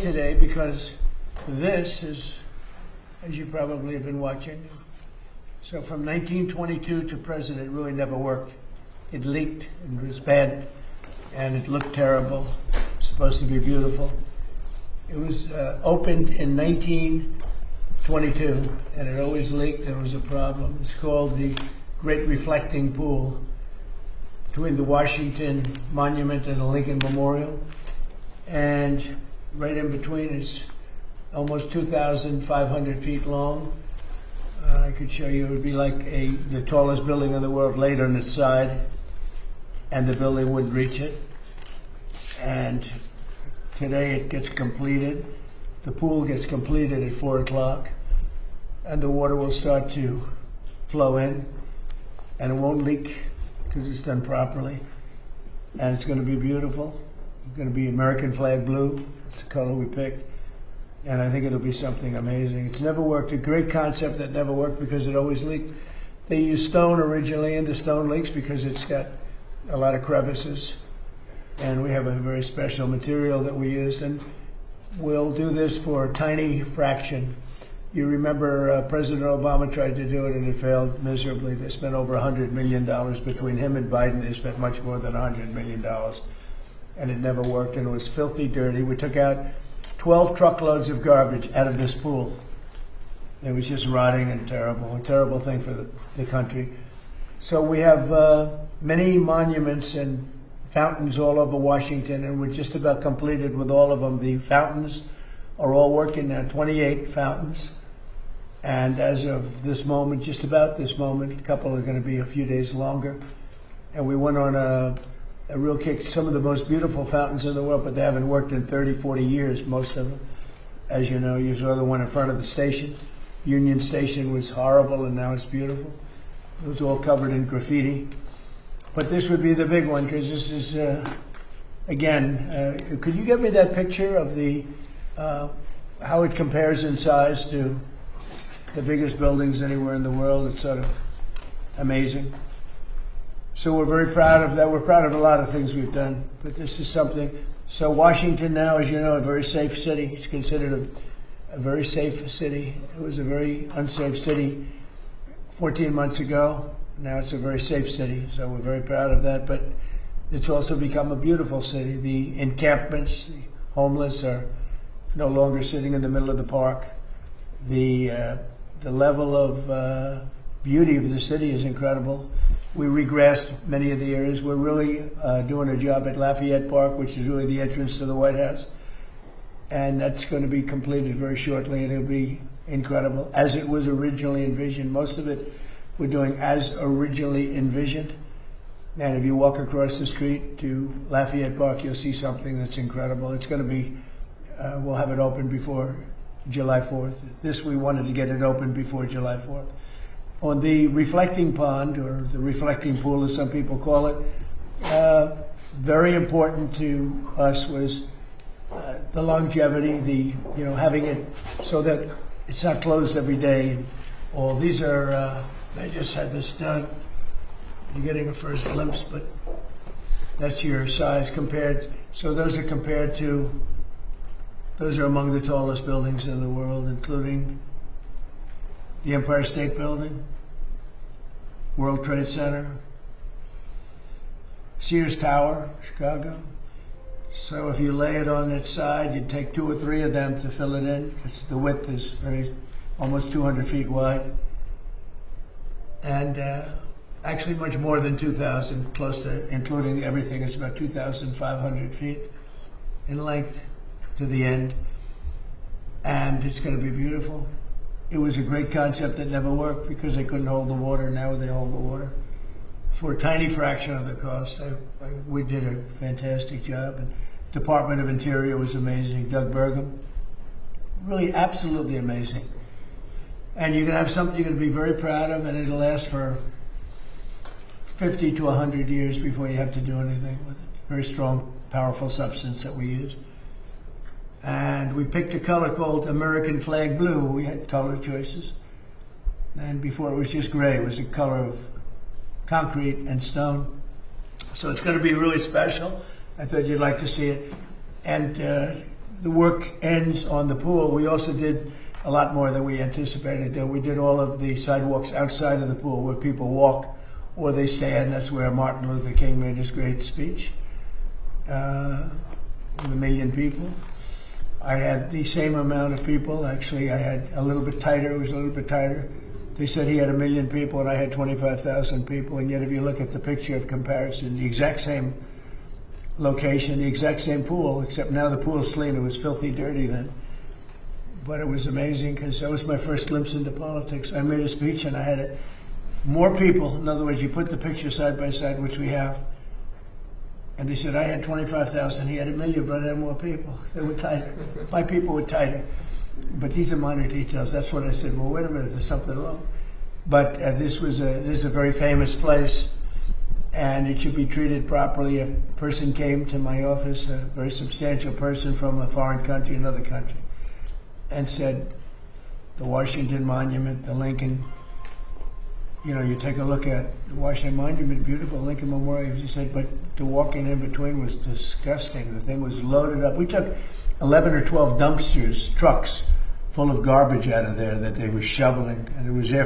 Today, because this is, as you probably have been watching, so from 1922 to present, it really never worked. It leaked and it was bad, and it looked terrible. It was supposed to be beautiful. It was opened in 1922, and it always leaked, and it was a problem. It's called the Great Reflecting Pool between the Washington Monument and the Lincoln Memorial, and right in between is almost 2,500 feet long. I could show you, it would be like the tallest building in the world laid on its side, and the building wouldn't reach it. And today it gets completed. The pool gets completed at 4 o'clock, and the water will start to flow in, and it won't leak because it's done properly. And it's going to be beautiful. It's going to be American flag blue. It's the color we picked. And I think it'll be something amazing. It's never worked. A great concept that never worked because it always leaked. They used stone originally, and the stone leaks because it's got a lot of crevices. And we have a very special material that we used. And we'll do this for a tiny fraction. You remember President Obama tried to do it, and it failed miserably. They spent over $100 million between him and Biden. They spent much more than $100 million. And it never worked, and it was filthy dirty. We took out 12 truckloads of garbage out of this pool. It was just rotting and terrible, a terrible thing for the country. So we have many monuments and fountains all over Washington, and we're just about completed with all of them. The fountains are all working now, 28 fountains. And as of this moment, just about this moment, a couple are going to be a few days longer. And we went on a real kick. Some of the most beautiful fountains in the world, but they haven't worked in 30, 40 years, most of them. As you know, you saw the one in front of the station. Union Station was horrible, and now it's beautiful. It was all covered in graffiti. But this would be the big one, because this is, again, could you give me that picture of the how it compares in size to the biggest buildings anywhere in the world? It's sort of amazing. So we're very proud of that. We're proud of a lot of things we've done, but this is something. So Washington now, as you know, a very safe city. It's considered a very safe city. It was a very unsafe city 14 months ago. Now it's a very safe city, so we're very proud of that. But it's also become a beautiful city. The encampments, the homeless are no longer sitting in the middle of the park. The level of beauty of the city is incredible. We regrassed many of the areas. We're really doing a job at Lafayette Park, which is really the entrance to the White House. And that's going to be completed very shortly, and it'll be incredible, as it was originally envisioned. Most of it we're doing as originally envisioned. And if you walk across the street to Lafayette Park, you'll see something that's incredible. It's going to be, we'll have it open before July 4th. This, we wanted to get it open before July 4th. On the reflecting pond, or the reflecting pool as some people call it, very important to us was the longevity, having it so that it's not closed every day. All these are, they just had this done. You're getting a first glimpse, but that's your size compared. So those are compared to, those are among the tallest buildings in the world, including the Empire State Building, World Trade Center, Sears Tower, Chicago. So if you lay it on its side, you'd take 2 or 3 of them to fill it in, because the width is almost 200 feet wide. And actually much more than 2,000, close to, including everything, it's about 2,500 feet in length to the end. And it's going to be beautiful. It was a great concept that never worked because they couldn't hold the water. Now they hold the water for a tiny fraction of the cost. We did a fantastic job. And Department of Interior was amazing. Doug Burgum, really absolutely amazing. And you're gonna have something you're gonna be very proud of, and it'll last for 50 to 100 years before you have to do anything with it. Very strong, powerful substance that we use. And we picked a color called American Flag Blue. We had color choices. And before it was just gray. It was the color of concrete and stone. So it's going to be really special. I thought you'd like to see it. And the work ends on the pool, we also did a lot more than we anticipated. We did all of the sidewalks outside of the pool where people walk or they stand. That's where Martin Luther King made his great speech with 1 million people. I had the same amount of people. Actually, I had a little bit tighter. It was a little bit tighter. They said he had 1 million people and I had 25,000 people. And yet if you look at the picture of comparison, the exact same location, the exact same pool, except now the pool's clean. It was filthy dirty then. But it was amazing because that was my first glimpse into politics. I made a speech and I had more people. In other words, you put the picture side by side, which we have, and they said, I had 25,000, he had 1 million, but I had more people. They were tighter. My people were tighter. But these are minor details. That's what I said, well, wait a minute, there's something wrong. But this is a very famous place, and it should be treated properly. A person came to my office, a very substantial person from a foreign country, another country, and said, the Washington Monument, the Lincoln, you take a look at the Washington Monument, beautiful, Lincoln Memorial. He said, but the walking in between was disgusting. The thing was loaded up. We took 11 or 12 dumpsters, trucks, full of garbage out of there that they were shoveling, and it was there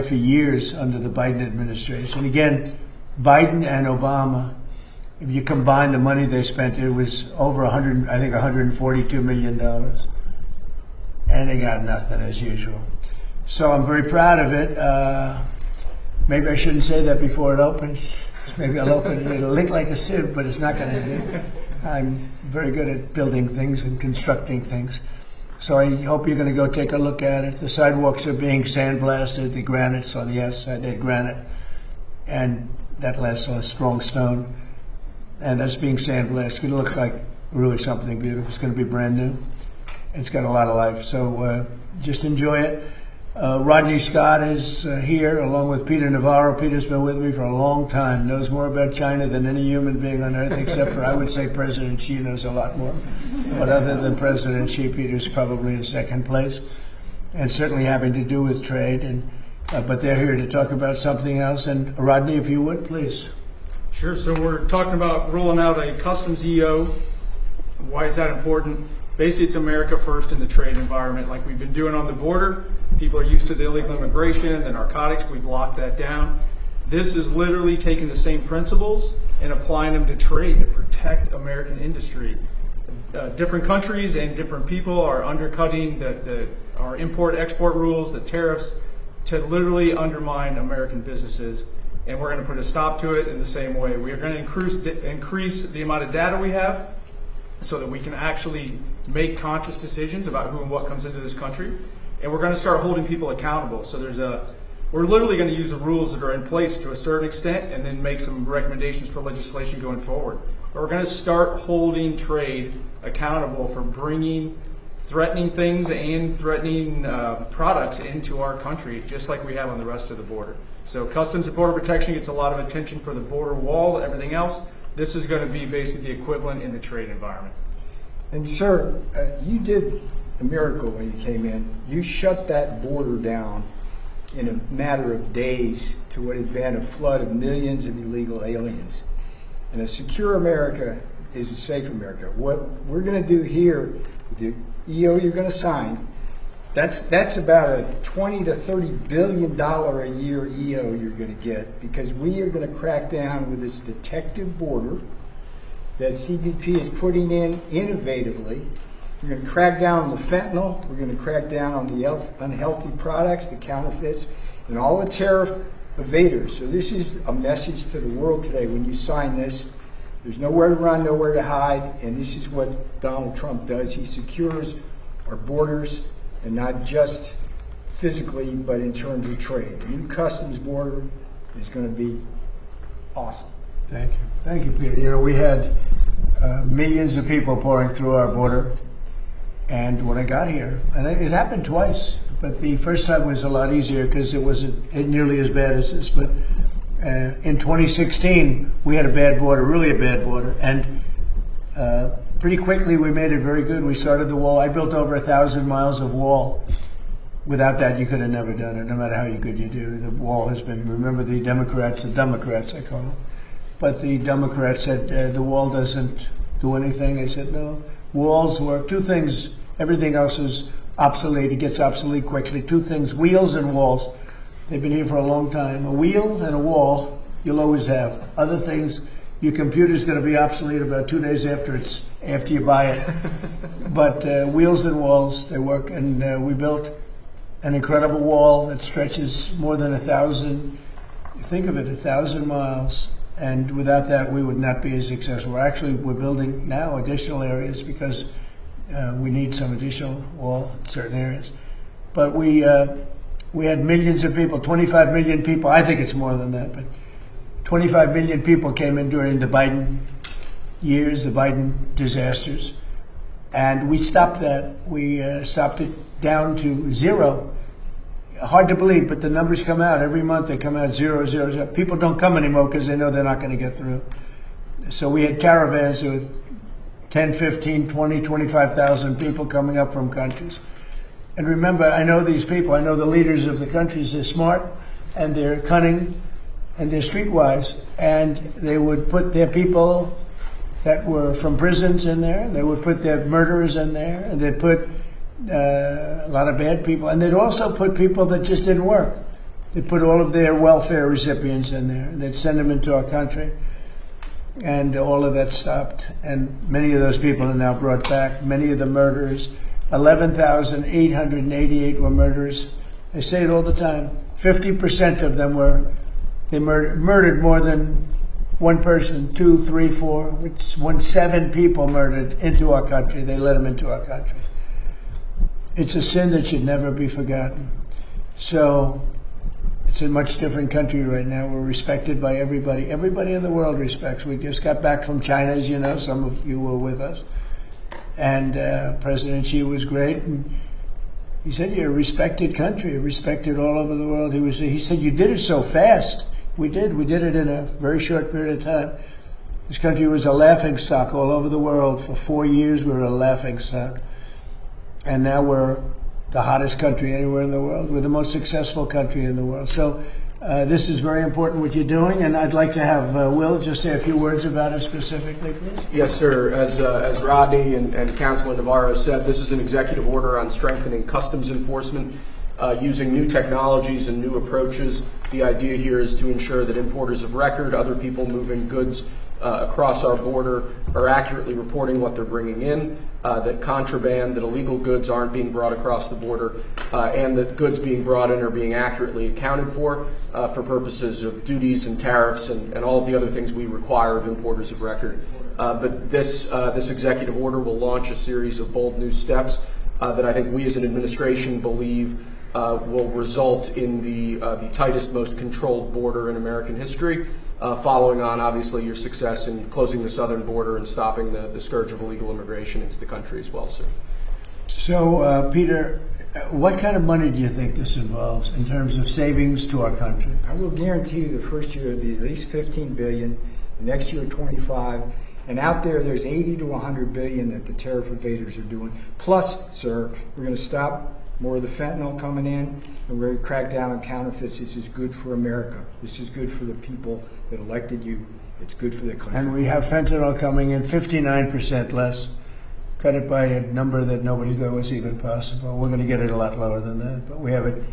for years under the Biden administration. Again, Biden and Obama, if you combine the money they spent, it was over $142 million. And they got nothing as usual. So I'm very proud of it. Maybe I shouldn't say that before it opens. Maybe I'll open it. It'll look like a sieve, but it's not going to be. I'm very good at building things and constructing things. So I hope you're going to go take a look at it. The sidewalks are being sandblasted. The granite's on the outside. They're granite. And that lasts on strong stone. And that's being sandblasted. It's going to look like really something beautiful. It's going to be brand new. It's got a lot of life. So just enjoy it. Rodney Scott is here along with Peter Navarro. Peter's been with me for a long time, knows more about China than any human being on earth, except for, I would say, President Xi knows a lot more. But other than President Xi, Peter's probably in second place, and certainly having to do with trade. And but they're here to talk about something else. And Rodney, if you would, please. Sure. So we're talking about rolling out a customs EO. Why is that important? Basically, it's America first in the trade environment, like we've been doing on the border. People are used to the illegal immigration, the narcotics, we've locked that down. This is literally taking the same principles and applying them to trade to protect American industry. Different countries and different people are undercutting our import-export rules, the tariffs, to literally undermine American businesses. And we're going to put a stop to it in the same way. We are going to increase the amount of data we have so that we can actually make conscious decisions about who and what comes into this country. And we're going to start holding people accountable. So we're literally going to use the rules that are in place to a certain extent and then make some recommendations for legislation going forward. But we're going to start holding trade accountable for bringing threatening things and threatening products into our country, just like we have on the rest of the border. So Customs and Border Protection gets a lot of attention for the border wall, everything else. This is going to be basically the equivalent in the trade environment. And sir, you did a miracle when you came in. You shut that border down in a matter of days to what has been a flood of millions of illegal aliens. And a secure America is a safe America. What we're going to do here, the EO you're going to sign, that's about a $20 to $30 billion a year EO you're going to get, because we are going to crack down with this detective border that CBP is putting in innovatively. We're going to crack down on the fentanyl. We're going to crack down on the unhealthy products, the counterfeits, and all the tariff evaders. So this is a message to the world today. When you sign this, there's nowhere to run, nowhere to hide, and this is what Donald Trump does. He secures our borders, and not just physically, but in terms of trade. The new customs border is going to be awesome. Thank you. Thank you, Peter. We had millions of people pouring through our border. And when I got here, and it happened twice, but the first time was a lot easier because it wasn't nearly as bad as this. But in 2016, we had a bad border, really a bad border. And pretty quickly, we made it very good. We started the wall. I built over 1,000 miles of wall. Without that, you could have never done it, no matter how good you do. The wall has been, remember the Democrats I call them. But the Democrats said the wall doesn't do anything. They said, no, Walls work. Two things, everything else is obsolete. It gets obsolete quickly. Two things, wheels and walls. They've been here for a long time. A wheel and a wall you'll always have. Other things, your computer's going to be obsolete about 2 days after you buy it. But wheels and walls, they work. And we built an incredible wall that stretches more than 1,000. Think of it, 1,000 miles. And without that, we would not be as successful. We're building now additional areas because we need some additional wall in certain areas. But we had millions of people, 25 million people. I think it's more than that, but 25 million people came in during the Biden years, the Biden disasters. And we stopped that. We stopped it down to zero. Hard to believe, but the numbers come out. Every month they come out 0, 0, 0. People don't come anymore because they know they're not going to get through. So we had caravans with 10, 15, 20, 25,000 people coming up from countries. And remember, I know these people. I know the leaders of the countries. They're smart, and they're cunning, and they're streetwise. And they would put their people that were from prisons in there. And they would put their murderers in there. And they'd put a lot of bad people. And they'd also put people that just didn't work. They'd put all of their welfare recipients in there. And they'd send them into our country. And all of that stopped. And many of those people are now brought back. Many of the murderers, 11,888 were murderers. I say it all the time. 50% of them murdered more than one person, 2, 3, 4. Which when 7 people murdered into our country, they let them into our country. It's a sin that should never be forgotten. So it's a much different country right now. We're respected by everybody. Everybody in the world respects. We just got back from China, as you know. Some of you were with us. And President Xi was great. And he said, you're a respected country, respected all over the world. He said, you did it so fast. We did. We did it in a very short period of time. This country was a laughingstock all over the world. For 4 years, we were a laughingstock. And now we're the hottest country anywhere in the world. We're the most successful country in the world. So this is very important what you're doing, and I'd like to have Will just say a few words about it specifically, please. Yes, sir. As Rodney and Councilor Navarro said, this is an executive order on strengthening customs enforcement using new technologies and new approaches. The idea here is to ensure that importers of record, other people moving goods across our border, are accurately reporting what they're bringing in, that contraband, that illegal goods aren't being brought across the border, and that goods being brought in are being accurately accounted for purposes of duties and tariffs and all of the other things we require of importers of record. But this executive order will launch a series of bold new steps that I think we as an administration believe will result in the tightest, most controlled border in American history, following on, obviously, your success in closing the southern border and stopping the scourge of illegal immigration into the country as well, sir. So, Peter, what kind of money do you think this involves in terms of savings to our country? I will guarantee you the first year will be at least $15 billion, the next year 25, and out there's 80 to 100 billion that the tariff evaders are doing. Plus, sir, we're going to stop more of the fentanyl coming in, and we're going to crack down on counterfeits. This is good for America. This is good for the people that elected you. It's good for the country. And we have fentanyl coming in 59% less. Cut it by a number that nobody thought was even possible. We're going to get it a lot lower than that, but we have it.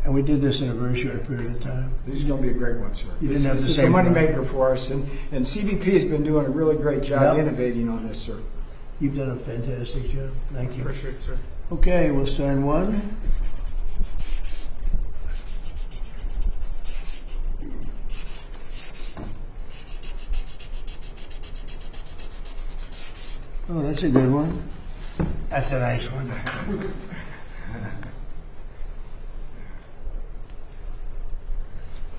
And we did this in a very short period of time. This is going to be a great one, sir. You didn't have this the is same a moneymaker for us, and CBP has been doing a really great job innovating on this, sir. You've done a fantastic job. Thank you. Appreciate it, sir. Okay, we'll start in one. Oh, that's a good one. That's a nice one.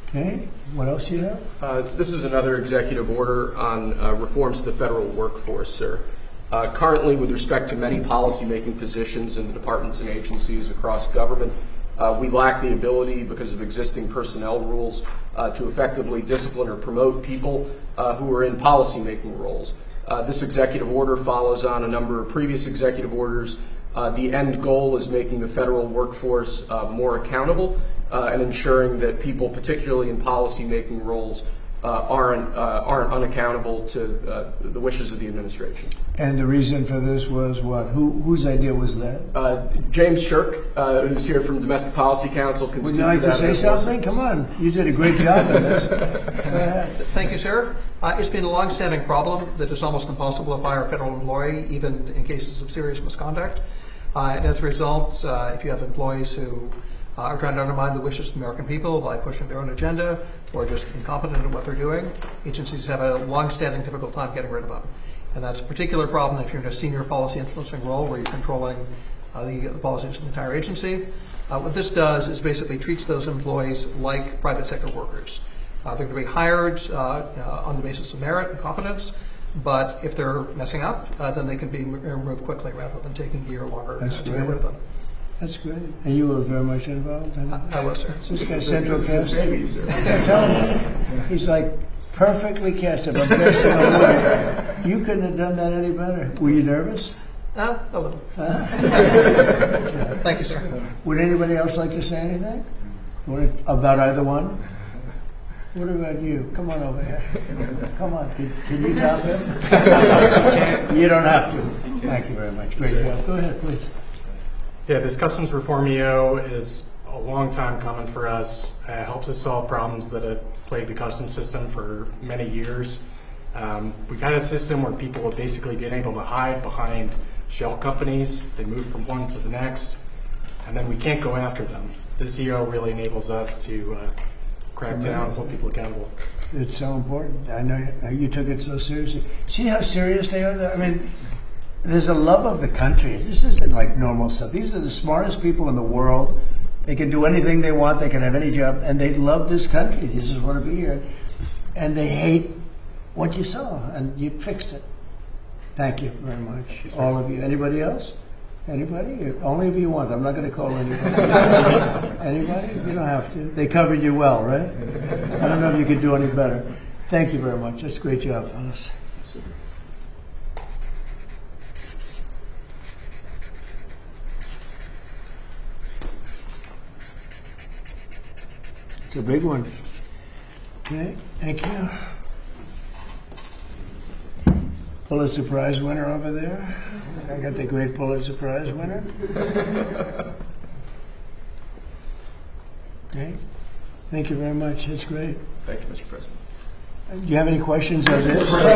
Okay, what else do you have? This is another executive order on reforms to the federal workforce, sir. Currently, with respect to many policymaking positions in the departments and agencies across government, we lack the ability, because of existing personnel rules, to effectively discipline or promote people who are in policymaking roles. This executive order follows on a number of previous executive orders. The end goal is making the federal workforce more accountable and ensuring that people, particularly in policymaking roles, aren't unaccountable to the wishes of the administration. And the reason for this was what? Whose idea was that? James Shirk, who's here from Domestic Policy Council, can Would speak you like to to that. say as well. something? Come on. You did a great job in this. Go ahead. Thank you, sir. It's been a long-standing problem that it's almost impossible to fire a federal employee, even in cases of serious misconduct. And as a result, if you have employees who are trying to undermine the wishes of the American people by pushing their own agenda or just incompetent at what they're doing, agencies have a long-standing difficult time getting rid of them. And that's a particular problem if you're in a senior policy influencing role where you're controlling the policies of the entire agency. What this does is basically treats those employees like private sector workers. They're going to be hired on the basis of merit and competence, but if they're messing up, then they can be removed quickly rather than taking a year longer to get rid of them. That's great. And you were very much involved in it? I was, sir. This guy central cast. Baby, sir. Tell him. He's like perfectly cast. If I'm casting a movie, you couldn't have done that any better. Were you nervous? A little. Thank you, sir. Would anybody else like to say anything? About either one? What about you? Come on over here. Come on. Can you top him? You don't have to. Thank you very much. Great job. Go ahead, please. Yeah, this customs reform EO is a long time coming for us. Helps us solve problems that have plagued the customs system for many years. We've had a system where people have basically been able to hide behind shell companies. They move from one to the next, and then we can't go after them. This EO really enables us to crack down and hold people accountable. It's so important. I know you took it so seriously. See how serious they are? I mean, there's a love of the country. This isn't like normal stuff. These are the smartest people in the world. They can do anything they want. They can have any job. And they love this country. They just want to be here. And they hate what you saw. And you fixed it. Thank you very much. All of you. Anybody else? Anybody? Only if you want. I'm not going to call anybody. Anybody? You don't have to. They covered you well, right? I don't know if you could do any better. Thank you very much. That's a great job, fellas. It's a big one. Okay, thank you. Pulitzer Prize winner over there. I got the great Pulitzer Prize winner. Okay, thank you very much. That's great. Thank you, Mr. President. Do you have any questions on this? Thank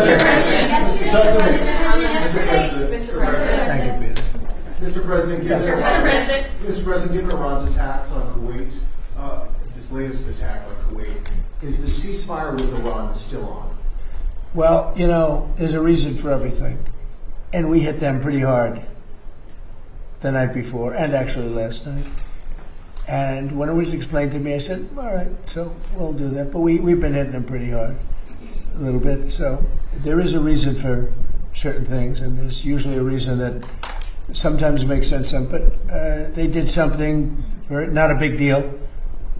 you, Peter. Mr. President, given Iran's attacks on Kuwait, this latest attack on Kuwait, is the ceasefire with Iran still on? Well, you know, there's a reason for everything. And we hit them pretty hard the night before, and actually last night. And when it was explained to me, I said, all right, so we'll do that. But we've been hitting them pretty hard, a little bit. So there is a reason for certain things, and there's usually a reason that sometimes makes sense. But they did something, not a big deal.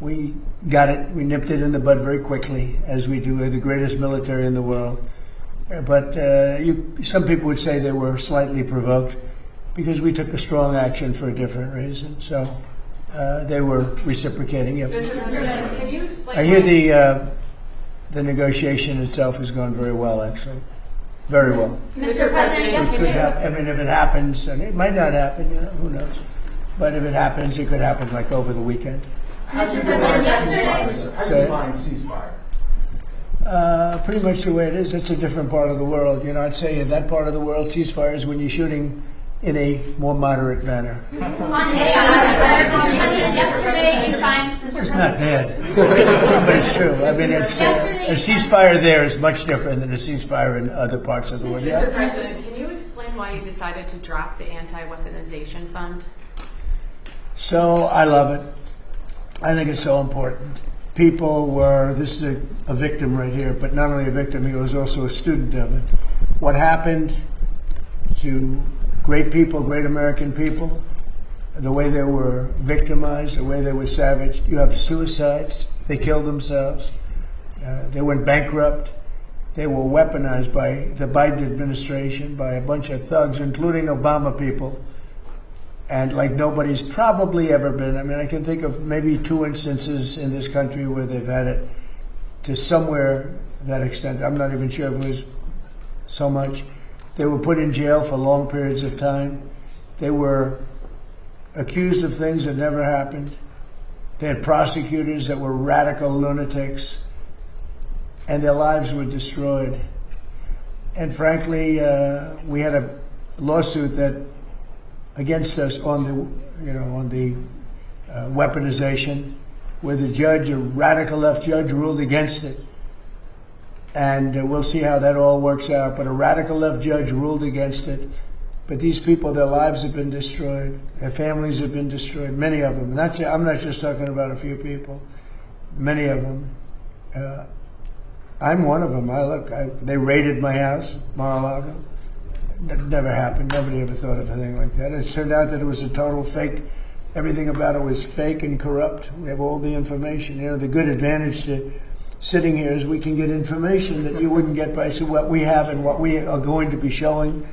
We got it. We nipped it in the bud very quickly, as we do. We're the greatest military in the world. But some people would say they were slightly provoked because we took a strong action for a different reason. So they were reciprocating. Yep. Mr. President, can you explain? I hear the negotiation itself has gone very well, actually. Very well. Mr. President, yes, Could happen. I mean, if it happens, and it might not happen, you know, who knows? But if it happens, it could happen like over the weekend. Mr. President, yesterday. How do you define ceasefire? Pretty much the way it is. It's a different part of the world. You know, I'd say in that part of the world, ceasefire is when you're shooting in a more moderate manner. Mr. President, yesterday you signed. It's not bad, but it's true. I mean, a ceasefire there is much different than a ceasefire in other parts of the world. Mr. President, can you explain why you decided to drop the Anti-Weaponization Fund? So I love it. I think it's so important. This is a victim right here, but not only a victim, he was also a student of it. What happened to great people, great American people, the way they were victimized, the way they were savaged. You have suicides. They killed themselves. They went bankrupt. They were weaponized by the Biden administration, by a bunch of thugs, including Obama people. And like nobody's probably ever been. I mean, I can think of maybe 2 instances in this country where they've had it. to somewhere that extent. I'm not even sure if it was so much. They were put in jail for long periods of time. They were accused of things that never happened. They had prosecutors that were radical lunatics, and their lives were destroyed. And frankly, we had a lawsuit that against us on the weaponization, where the judge, a radical left judge, ruled against it. And we'll see how that all works out. But a radical left judge ruled against it. But these people, their lives have been destroyed. Their families have been destroyed. Many of them. I'm not just talking about a few people. Many of them. I'm one of them. They raided my house, Mar-a-Lago. That never happened. Nobody ever thought of a thing like that. It turned out that it was a total fake. Everything about it was fake and corrupt. We have all the information. You know, the good advantage to sitting here is we can get information that you wouldn't get by what we have and what we are going to be showing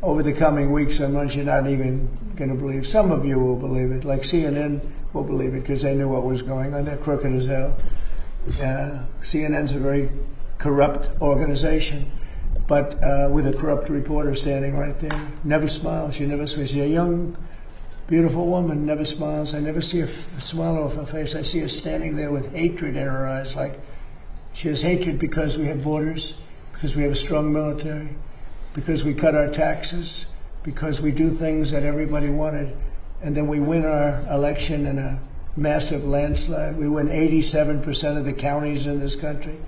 over the coming weeks and months. You're not even going to believe. Some of you will believe it, like CNN will believe it because they knew what was going on. They're crooked as hell. CNN's a very corrupt organization, but with a corrupt reporter standing right there. Never smiles. She never smiles. She's a young, beautiful woman, never smiles. I never see a smile off her face. I see her standing there with hatred in her eyes. Like she has hatred because we have borders, because we have a strong military, because we cut our taxes, because we do things that everybody wanted, and then we win our election in a massive landslide. We win 87% of the counties in this country.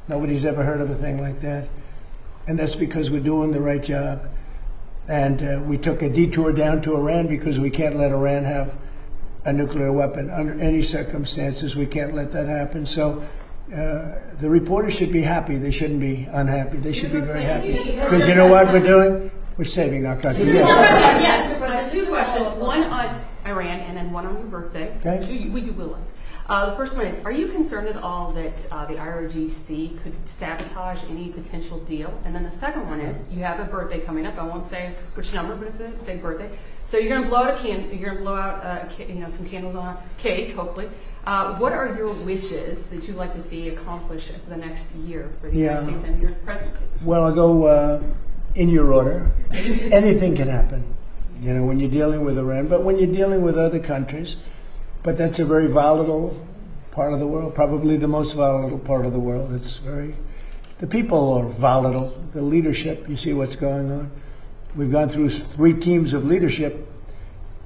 Nobody's ever heard of a thing like that. And that's because we're doing the right job. And we took a detour down to Iran because we can't let Iran have a nuclear weapon under any circumstances. We can't let that happen. So the reporters should be happy. They shouldn't be unhappy. They should be very happy. Because you know what we're doing? We're saving our country. Yes, President, two questions. One on Iran and then one on your birthday. Okay. You will like. The first one is, are you concerned at all that the IRGC could sabotage any potential deal? And then the second one is, you have a birthday coming up. I won't say which number, but it's a big birthday. So you're going to blow out some candles on a cake, hopefully. What are your wishes that you'd like to see accomplished for the next year for the United States and your presidency? Well, I'll go in your order. Anything can happen, you know, when you're dealing with Iran, but when you're dealing with other countries. But that's a very volatile part of the world, probably the most volatile part of the world. The people are volatile. The leadership, you see what's going on. We've gone through 3 teams of leadership.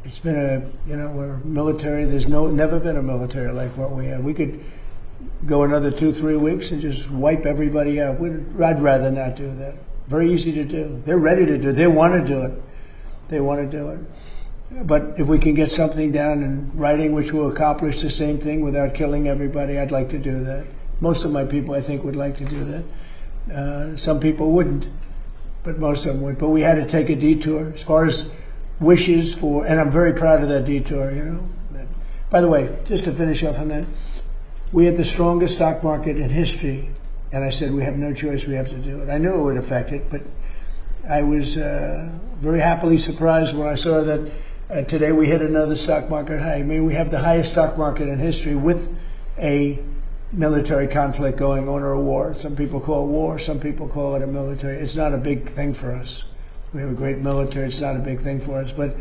It's been we're military. There's never been a military like what we have. We could go another 2-3 weeks and just wipe everybody out. I'd rather not do that. Very easy to do. They're ready to do it. They want to do it. They want to do it. But if we can get something down in writing which will accomplish the same thing without killing everybody, I'd like to do that. Most of my people, I think, would like to do that. Some people wouldn't, but most of them would. But we had to take a detour as far as wishes for, and I'm very proud of that detour, you know. By the way, just to finish off on that, we had the strongest stock market in history, and I said we have no choice, we have to do it. I knew it would affect it, but I was very happily surprised when I saw that today we hit another stock market high. I mean, we have the highest stock market in history with a military conflict going on, or a war. Some people call it war, some people call it a military. It's not a big thing for us. We have a great military. It's not a big thing for us. But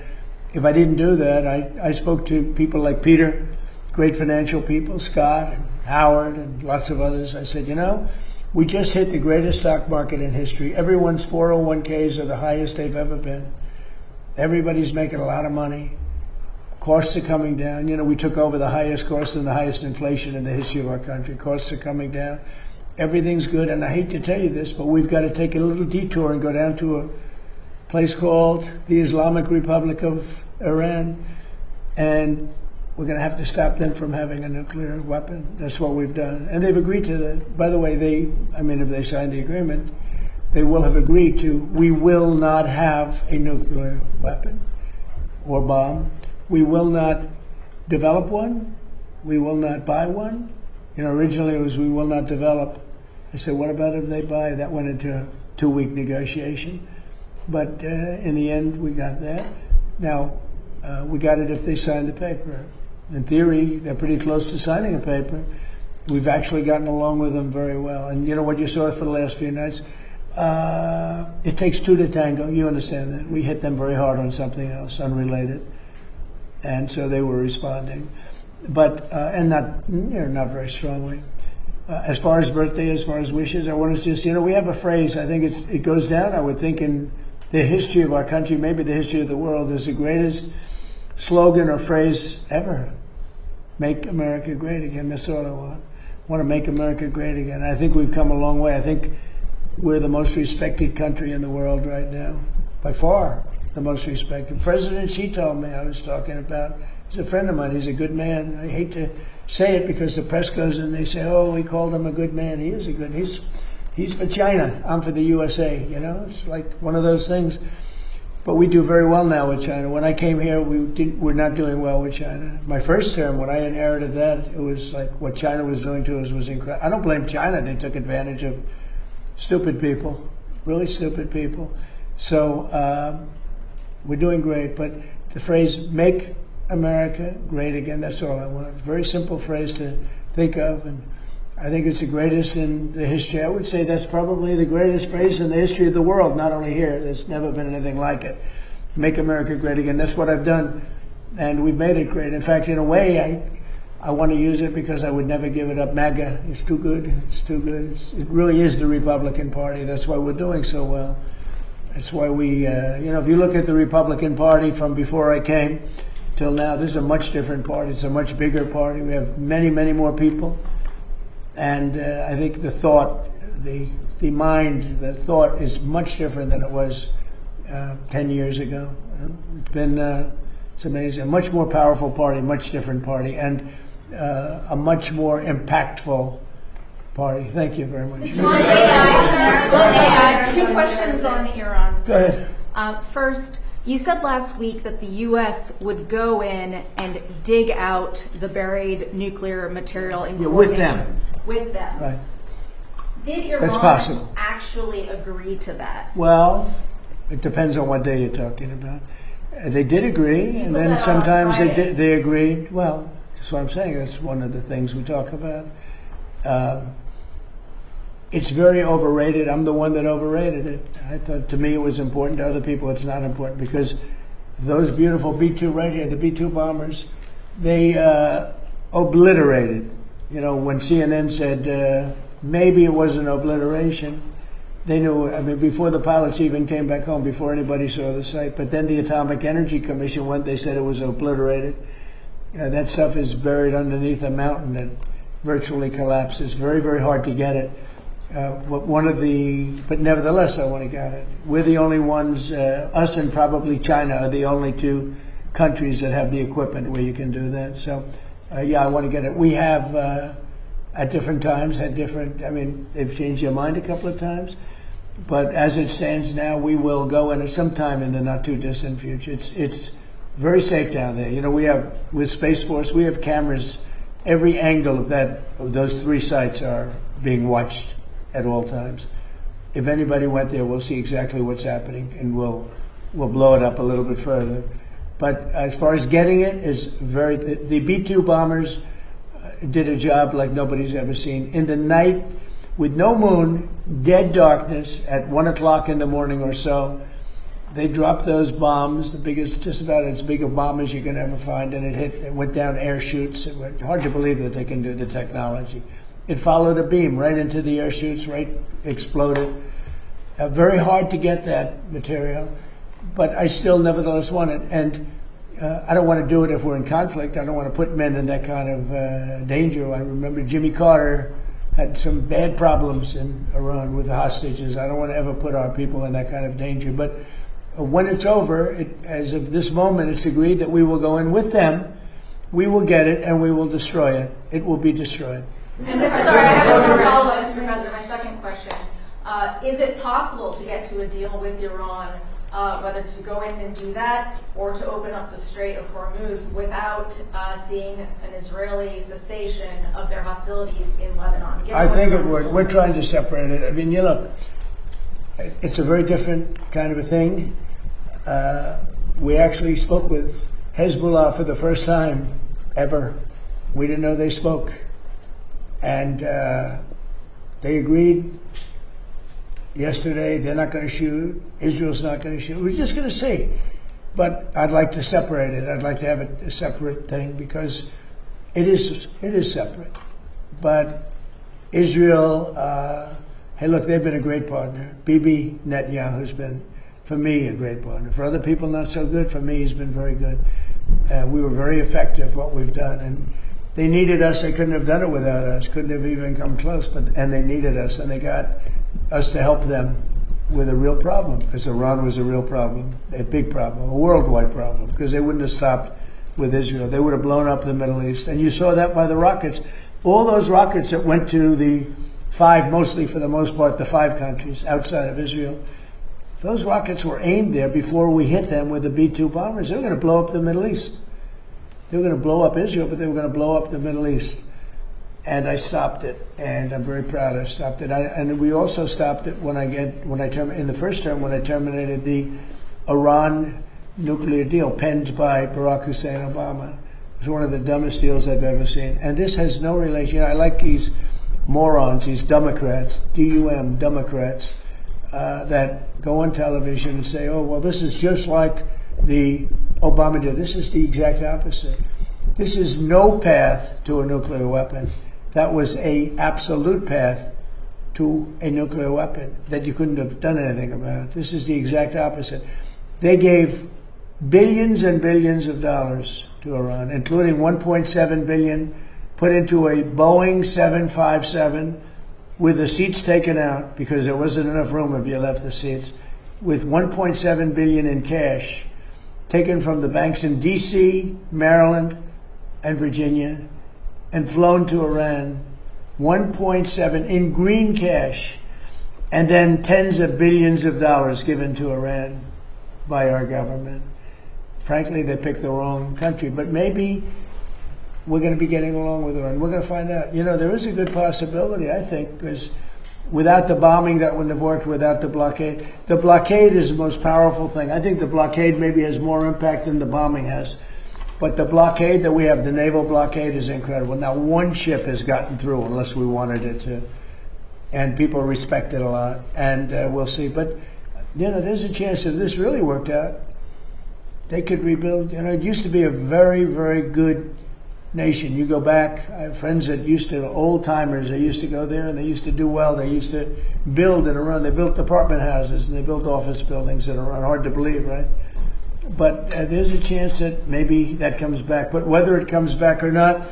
if I didn't do that, I spoke to people like Peter, great financial people, Scott and Howard and lots of others. I said, you know, we just hit the greatest stock market in history. Everyone's 401ks are the highest they've ever been. Everybody's making a lot of money. Costs are coming down. You know, we took over the highest cost and the highest inflation in the history of our country. Costs are coming down. Everything's good. And I hate to tell you this, but we've got to take a little detour and go down to a place called the Islamic Republic of Iran. And we're going to have to stop them from having a nuclear weapon. That's what we've done. And they've agreed to that. By the way, if they signed the agreement, they will have agreed to, we will not have a nuclear weapon or bomb. We will not develop one. We will not buy one. You know, originally it was we will not develop. I said, what about if they buy? That went into a 2-week negotiation. But in the end, we got that. Now, we got it if they signed the paper. In theory, they're pretty close to signing a paper. we've actually gotten along with them very well. And you know what you saw for the last few nights? It takes two to tango. You understand that. We hit them very hard on something else, unrelated. And so they were responding. But, and not very strongly. As far as birthday, as far as wishes, I want to just, we have a phrase, I think it goes down, I would think, in the history of our country, maybe the history of the world, is the greatest slogan or phrase ever. Make America great again. That's all I want. I want to make America great again. I think we've come a long way. I think we're the most respected country in the world right now. By far, the most respected. President Xi told me, I was talking about, he's a friend of mine, he's a good man. I hate to say it because the press goes and they say, oh, we called him a good man. He is a good, he's for China. I'm for the USA, It's like one of those things. But we do very well now with China. When I came here, we're not doing well with China. My first term, when I inherited that, it was like what China was doing to us was incredible. I don't blame China. They took advantage of stupid people, really stupid people. So we're doing great. But the phrase, make America great again, that's all I want. Very simple phrase to think of. And I think it's the greatest in the history. I would say that's probably the greatest phrase in the history of the world, not only here. There's never been anything like it. Make America great again. That's what I've done, and we've made it great. In fact, in a way, I want to use it because I would never give it up. MAGA is too good. It's too good. It really is the Republican Party. That's why we're doing so well. That's why we, if you look at the Republican Party from before I came till now, this is a much different party. It's a much bigger party. We have many, many more people. And I think the thought, the mind, the thought is much different than it was 10 years ago. It's been, it's amazing. A much more powerful party, much different party, and a much more impactful party. Thank you very much. AI, two questions on Iran. Go ahead. First, you said last week that the U.S. would go in and dig out the buried nuclear material in with them. With them. Right. Did Iran That's possible. actually agree to that? Well, it depends on what day you're talking about. They did agree, and then sometimes they agreed. Well, that's what I'm saying. That's one of the things we talk about. It's very overrated. I'm the one that overrated it. I thought, to me, it was important. To other people, it's not important because those beautiful B-2 right here, the B-2 bombers, they obliterated. When CNN said maybe it was an obliteration, they knew. I mean, before the pilots even came back home, before anybody saw the site. But then the Atomic Energy Commission went. They said it was obliterated. That stuff is buried underneath a mountain that virtually collapses. Very, very hard to get it. But nevertheless, I want to get it. We're the only ones, us and probably China are the only two countries that have the equipment where you can do that. So, I want to get it. We have, at different times, they've changed their mind a couple of times. But as it stands now, we will go in at some time in the not too distant future. It's very safe down there. We have, with Space Force, we have cameras. Every angle of those three sites are being watched at all times. If anybody went there, we'll see exactly what's happening, and we'll blow it up a little bit further. But as far as getting it, the B-2 bombers did a job like nobody's ever seen. In the night, with no moon, dead darkness, at 1 o'clock in the morning or so, they dropped those bombs, the biggest, just about as big a bomb as you can ever find, and it went down air chutes. It was hard to believe that they can do the technology. It followed a beam right into the air chutes, right, exploded. Very hard to get that material, but I still nevertheless want it. And I don't want to do it if we're in conflict. I don't want to put men in that kind of danger. I remember Jimmy Carter had some bad problems in Iran with the hostages. I don't want to ever put our people in that kind of danger. But when it's over, as of this moment, it's agreed that we will go in with them. We will get it, and we will destroy it. It will be destroyed. And this is sorry, I have a follow-up, Mr. President. My second question. Is it possible to get to a deal with Iran, whether to go in and do that or to open up the Strait of Hormuz without seeing an Israeli cessation of their hostilities in Lebanon? I think it would. We're trying to separate it. I mean, look, it's a very different kind of a thing. We actually spoke with Hezbollah for the first time ever. We didn't know they spoke. And they agreed yesterday they're not going to shoot. Israel's not going to shoot. We're just going to see. But I'd like to separate it. I'd like to have it a separate thing because it is separate. But Israel, hey, look, they've been a great partner. Bibi Netanyahu has been, for me, a great partner. For other people, not so good. For me, he's been very good. We were very effective, what we've done. And they needed us. They couldn't have done it without us. Couldn't have even come close. And they needed us. And they got us to help them with a real problem, because Iran was a real problem, a big problem, a worldwide problem, because they wouldn't have stopped with Israel. They would have blown up the Middle East. And you saw that by the rockets. All those rockets that went to the five, mostly for the most part, the 5 countries outside of Israel, those rockets were aimed there before we hit them with the B-2 bombers. They were going to blow up the Middle East. They were going to blow up Israel, but they were going to blow up the Middle East. And I stopped it, and I'm very proud I stopped it. And we also stopped it in the first term when I terminated the Iran nuclear deal penned by Barack Hussein Obama. It was one of the dumbest deals I've ever seen. And this has no relation. I like these morons, these Democrats, D-U-M, Democrats, that go on television and say, oh, well, this is just like the Obama deal. This is the exact opposite. This is no path to a nuclear weapon. That was an absolute path to a nuclear weapon that you couldn't have done anything about. This is the exact opposite. They gave billions and billions of dollars to Iran, including $1.7 billion put into a Boeing 757 with the seats taken out because there wasn't enough room if you left the seats, with $1.7 billion in cash taken from the banks in D.C., Maryland, and Virginia, and flown to Iran, 1.7 in green cash, and then tens of billions of dollars given to Iran by our government. Frankly, they picked the wrong country, but maybe we're going to be getting along with Iran. We're going to find out. You know, there is a good possibility, I think, because without the bombing, that wouldn't have worked, without the blockade. The blockade is the most powerful thing. I think the blockade maybe has more impact than the bombing has. But the blockade that we have, the naval blockade, is incredible. Now, one ship has gotten through, unless we wanted it to, and people respect it a lot, and we'll see. But, you know, there's a chance if this really worked out, they could rebuild. You know, it used to be a very, very good nation. You go back, I have friends that used to, old-timers, they used to go there, and they used to do well. They used to build in Iran. They built apartment houses, and they built office buildings in Iran. Hard to believe, right? But there's a chance that maybe that comes back. But whether it comes back or not,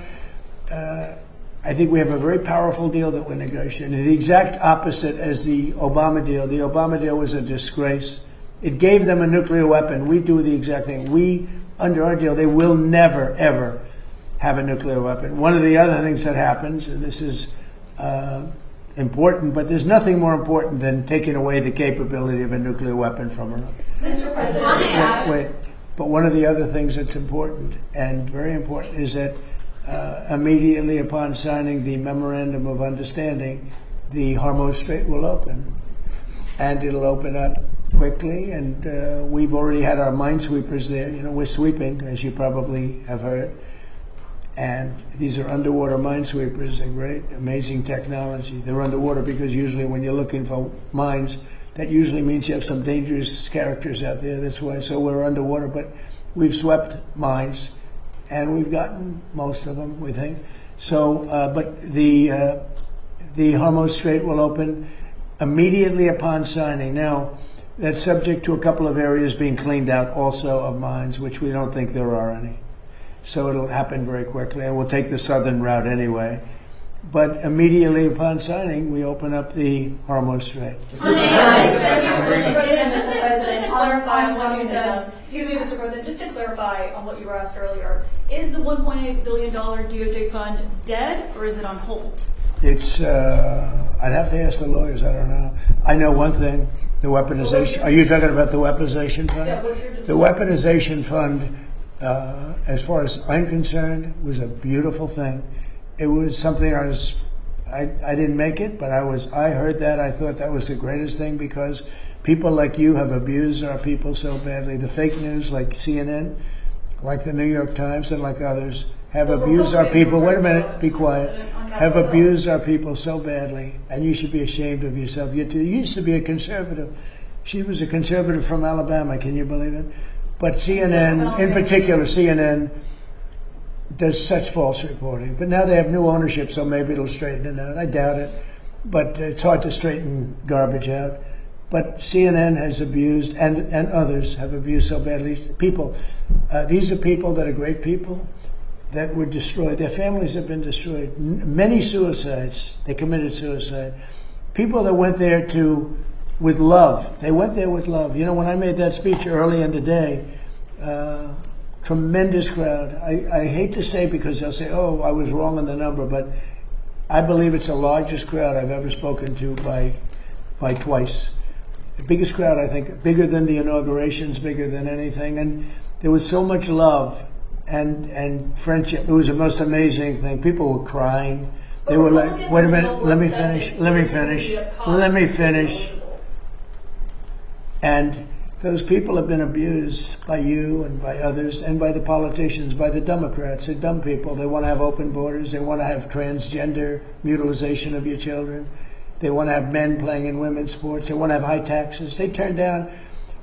I think we have a very powerful deal that we're negotiating. The exact opposite as the Obama deal. The Obama deal was a disgrace. It gave them a nuclear weapon. We do the exact thing. We, under our deal, they will never, ever have a nuclear weapon. One of the other things that happens, and this is important, but there's nothing more important than taking away the capability of a nuclear weapon from Iran. Mr. President, Wait. But one of the other things that's important, and very important, is that immediately upon signing the Memorandum of Understanding, the Hormuz Strait will open. And it'll open up quickly, and we've already had our minesweepers there. You know, we're sweeping, as you probably have heard. And these are underwater minesweepers. They're great, amazing technology. They're underwater because usually when you're looking for mines, that usually means you have some dangerous characters out there. That's why. So we're underwater, but we've swept mines, and we've gotten most of them, we think. So, but the Hormuz Strait will open immediately upon signing. Now, that's subject to a couple of areas being cleaned out also of mines, which we don't think there are any. So it'll happen very quickly, and we'll take the southern route anyway. But immediately upon signing, we open up the Hormuz Strait. Mr. President, just to clarify on what you said, excuse me, Mr. President, just to clarify on what you were asked earlier, is the $1.8 billion DOJ fund dead or is it on hold? It's, I'd have to ask the lawyers, I don't know. I know one thing, the weaponization, are you talking about the weaponization fund? Yeah, what's your decision? The weaponization fund, as far as I'm concerned, was a beautiful thing. It was something I didn't make it, but I heard that. I thought that was the greatest thing because people like you have abused our people so badly. The fake news like CNN, like the New York Times and like others, have abused our people. Wait a minute, be quiet. Have abused our people so badly, and you should be ashamed of yourself. You used to be a conservative. She was a conservative from Alabama. Can you believe it? But CNN, in particular, CNN does such false reporting. But now they have new ownership, so maybe it'll straighten it out. I doubt it. But it's hard to straighten garbage out. But CNN has abused, and others have abused so badly. People, these are people that are great people that were destroyed. Their families have been destroyed. Many suicides. They committed suicide. People that went there with love. They went there with love. You know, when I made that speech early in the day, tremendous crowd. I hate to say, because they'll say, oh, I was wrong on the number, but I believe it's the largest crowd I've ever spoken to by twice. The biggest crowd, I think, bigger than the inaugurations, bigger than anything. And there was so much love and friendship. It was the most amazing thing. People were crying. They were like, wait a minute, let me finish. And those people have been abused by you and by others and by the politicians, by the Democrats. They're dumb people. They want to have open borders. They want to have transgender mutilization of your children. They want to have men playing in women's sports. They want to have high taxes. They turned down,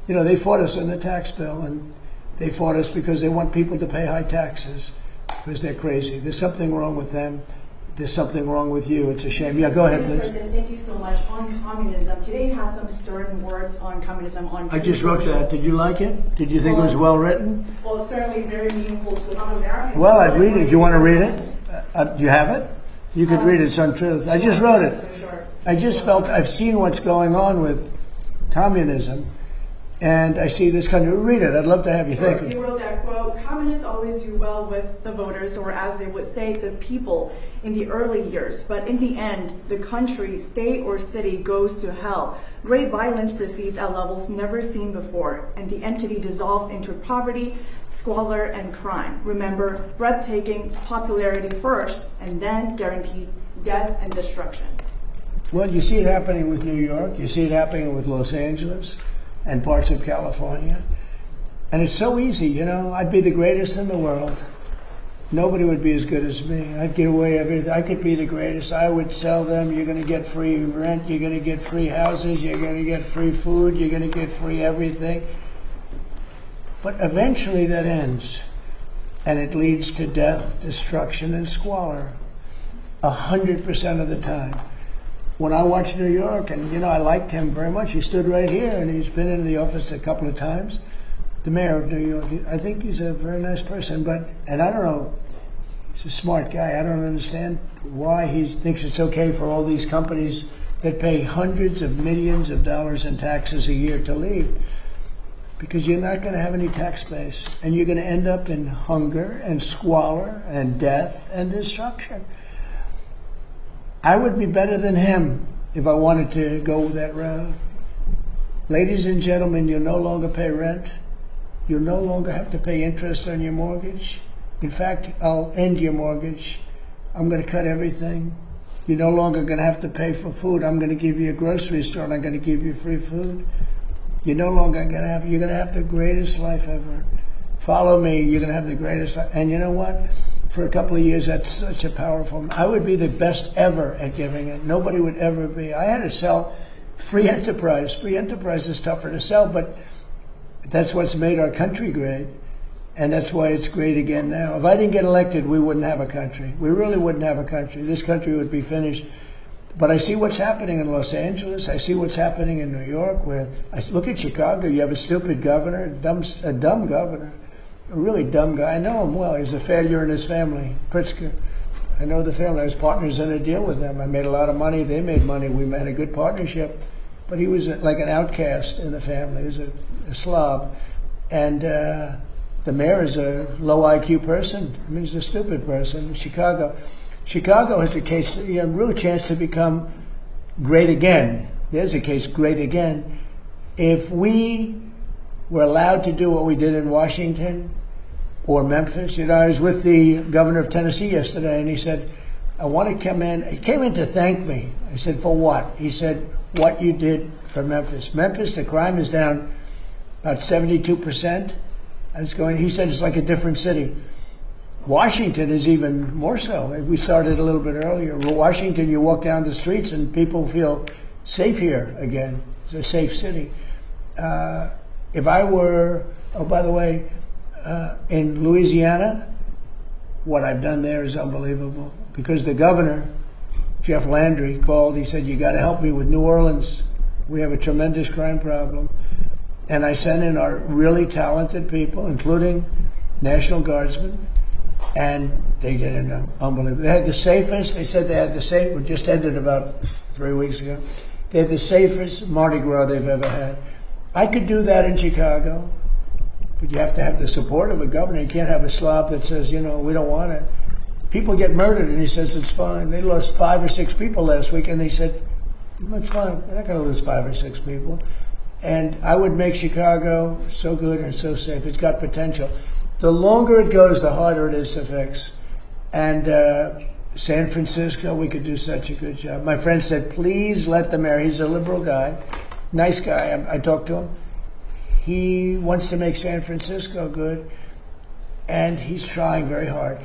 you know, they fought us on the tax bill, and they fought us because they want people to pay high taxes because they're crazy. There's something wrong with them. There's something wrong with you. It's a shame. Yeah, go ahead, Mr. please. President, thank you so much. On communism, today you have some stern words on communism. I just wrote that. Did you like it? Did you think it was well written? Well, it's certainly very meaningful to Americans. Well, I'd read it. Do you want to read it? Do you have it? You could read it. It's untruth. I just wrote it. I just felt I've seen what's going on with communism, and I see this country. Read it. I'd love to have you think it. You wrote that quote, communists always do well with the voters, or as they would say, the people in the early years. But in the end, the country, state, or city goes to hell. Great violence proceeds at levels never seen before, and the entity dissolves into poverty, squalor, and crime. Remember, breathtaking popularity first, and then guaranteed death and destruction. Well, you see it happening with New York. You see it happening with Los Angeles and parts of California. And it's so easy, you know. I'd be the greatest in the world. Nobody would be as good as me. I'd get away everything. I could be the greatest. I would sell them. You're going to get free rent. You're going to get free houses. You're going to get free food. You're going to get free everything. But eventually that ends. And it leads to death, destruction, and squalor. 100% of the time. When I watched New York, and you know, I liked him very much. He stood right here, and he's been in the office a couple of times. The mayor of New York. I think he's a very nice person, and I don't know. He's a smart guy. I don't understand why he thinks it's okay for all these companies that pay hundreds of millions of dollars in taxes a year to leave. Because you're not going to have any tax base, and you're going to end up in hunger and squalor and death and destruction. I would be better than him if I wanted to go that route. Ladies and gentlemen, you'll no longer pay rent. You'll no longer have to pay interest on your mortgage. In fact, I'll end your mortgage. I'm going to cut everything. You're no longer going to have to pay for food. I'm going to give you a grocery store, and I'm going to give you free food. You're no longer going to have, you're going to have the greatest life ever. Follow me, you're going to have the greatest life. And you know what? For a couple of years, that's such a powerful, I would be the best ever at giving it. Nobody would ever be. I had to sell free enterprise. Free enterprise is tougher to sell, but that's what's made our country great. And that's why it's great again now. If I didn't get elected, we wouldn't have a country. We really wouldn't have a country. This country would be finished. But I see what's happening in Los Angeles. I see what's happening in New York. Where I look at Chicago, you have a stupid governor, a dumb governor. A really dumb guy. I know him well. He's a failure in his family, Pritzker. I know the family. I was partners in a deal with them. I made a lot of money. They made money. We had a good partnership. But he was like an outcast in the family. He was a slob. And the mayor is a low IQ person. I mean, he's a stupid person. Chicago has a case, a real chance to become great again. There's a case, great again. If we were allowed to do what we did in Washington or Memphis. You know, I was with the governor of Tennessee yesterday, and he said, I want to come in. He came in to thank me. I said, for what? He said, what you did for Memphis. Memphis, the crime is down about 72%. He said it's like a different city. Washington is even more so. We started a little bit earlier. Washington, you walk down the streets and people feel safe here again. It's a safe city. If I were, oh, by the way, in Louisiana, what I've done there is unbelievable. Because the governor, Jeff Landry, called. He said, you got to help me with New Orleans. We have a tremendous crime problem. And I sent in our really talented people, including National Guardsmen, and they did it unbelievable. They had the safest, they said they had the safe, we just ended about 3 weeks ago. They had the safest Mardi Gras they've ever had. I could do that in Chicago, but you have to have the support of a governor. You can't have a slob that says, we don't want it. People get murdered, and he says it's fine. They lost 5 or 6 people last week, and they said, it's fine. They're not going to lose 5 or 6 people. And I would make Chicago so good and so safe. It's got potential. The longer it goes, the harder it is to fix. And San Francisco, we could do such a good job. My friend said, please let the mayor, he's a liberal guy, nice guy. I talked to him. He wants to make San Francisco good, and he's trying very hard.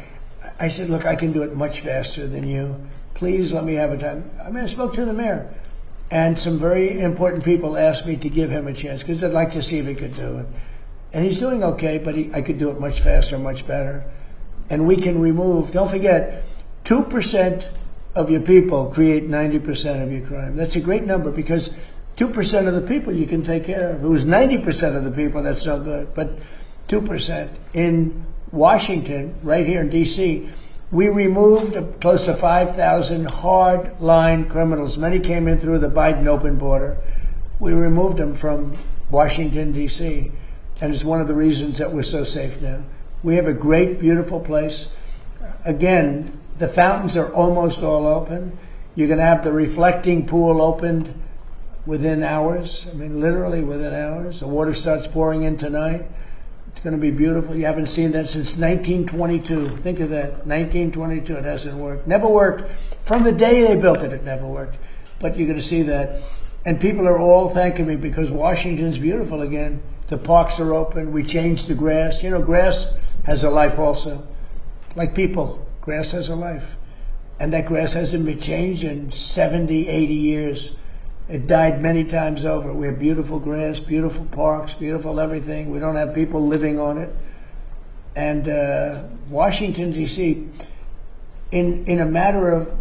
I said, look, I can do it much faster than you. Please let me have a time. I spoke to the mayor, and some very important people asked me to give him a chance because I'd like to see if he could do it. And he's doing okay, but I could do it much faster, much better. And we can remove, don't forget, 2% of your people create 90% of your crime. That's a great number because 2% of the people you can take care of. If it was 90% of the people, that's no good. But 2%. In Washington, right here in D.C., we removed close to 5,000 hard-line criminals. Many came in through the Biden open border. We removed them from Washington, D.C., and it's one of the reasons that we're so safe now. We have a great, beautiful place. Again, the fountains are almost all open. You're going to have the reflecting pool opened within hours. Literally within hours. The water starts pouring in tonight. It's going to be beautiful. You haven't seen that since 1922. Think of that. 1922. It hasn't worked. Never worked. From the day they built it, it never worked. But you're going to see that. And people are all thanking me because Washington's beautiful again. The parks are open. We changed the grass. Grass has a life also. Like people, grass has a life. And that grass hasn't been changed in 70, 80 years. It died many times over. We have beautiful grass, beautiful parks, beautiful everything. We don't have people living on it. And Washington, D.C., in a matter of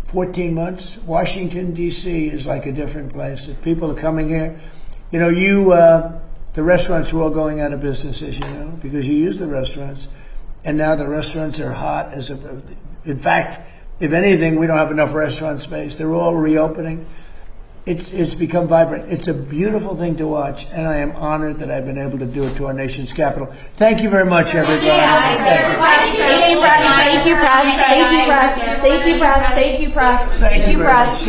14 months, Washington, D.C. is like a different place. People are coming here. The restaurants were all going out of business, as you know, because you use the restaurants. And now the restaurants are hot. In fact, if anything, we don't have enough restaurant space. They're all reopening. It's become vibrant. It's a beautiful thing to watch, and I am honored that I've been able to do it to our nation's capital. Thank you very much, everybody. Thank you, press. Thank you, press. Thank you, press. Thank you, press. Thank you, press. Thank you, press.